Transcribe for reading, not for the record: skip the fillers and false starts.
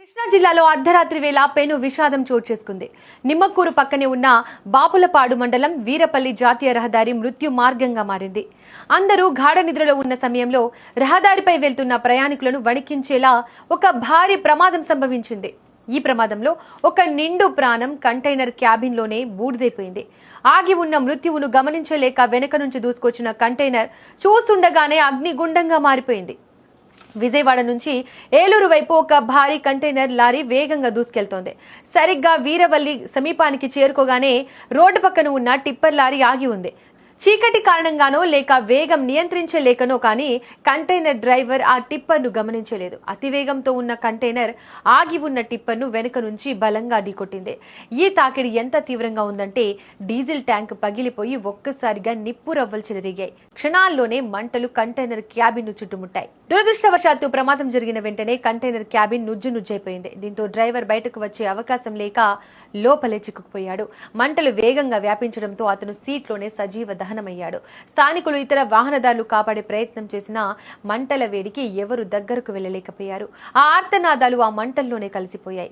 కృష్ణా జిల్లాలో అర్ధరాత్రి వేళ పెను విషాదం చోటు చేసుకుంది. నిమ్మకూరు పక్కనే ఉన్న బాపులపాడు మండలం వీరపల్లి జాతీయ రహదారి మృత్యు మార్గంగా మారింది. అందరూ గాఢ నిద్రలో ఉన్న సమయంలో రహదారిపై వెళ్తున్న ప్రయాణికులను వణికించేలా ఒక భారీ ప్రమాదం సంభవించింది. ఈ ప్రమాదంలో ఒక నిండు ప్రాణం కంటైనర్ క్యాబిన్లోనే బూడిదైపోయింది. ఆగి ఉన్న మృత్యువును గమనించలేక వెనక నుంచి దూసుకొచ్చిన కంటైనర్ చూస్తుండగానే అగ్నిగుండంగా మారిపోయింది. విజయవాడ నుంచి ఏలూరు వైపు ఒక భారీ కంటైనర్ లారీ వేగంగా దూసుకెళ్తోంది. సరిగ్గా వీరవల్లి సమీపానికి చేరుకోగానే రోడ్డు పక్కన ఉన్న టిప్పర్ లారీ ఆగి ఉంది. చీకటి కారణంగానో లేక వేగం నియంత్రించలేకనో కానీ కంటైనర్ డ్రైవర్ ఆ టిప్పర్ను గమనించలేదు. అతివేగంతో ఉన్న కంటైనర్ ఆగి ఉన్న టిప్పర్ను వెనుక నుంచి బలంగా ఢీకొట్టింది. ఈ తాకిడి ఎంత తీవ్రంగా ఉందంటే డీజిల్ ట్యాంక్ పగిలిపోయి ఒక్కసారిగా నిప్పు రవ్వలు చెలరేగాయి. క్షణాల్లోనే మంటలు కంటైనర్ క్యాబిన్ ను చుట్టుముట్టాయి. దురదృష్టవశాత్తు ప్రమాదం జరిగిన వెంటనే కంటైనర్ క్యాబిన్ నుజ్జునుజ్జైపోయింది. దీంతో డ్రైవర్ బయటకు వచ్చే అవకాశం లేక లోపలే చిక్కుకుపోయాడు. మంటలు వేగంగా వ్యాపించడంతో అతను సీట్లోనే సజీవ దహనమయ్యాడు. స్థానికులు ఇతర వాహనదారులు కాపాడే ప్రయత్నం చేసినా మంటల వేడికి ఎవరు దగ్గరకు వెళ్లలేకపోయారు. ఆ ఆర్తనాదాలు ఆ మంటల్లోనే కలిసిపోయాయి.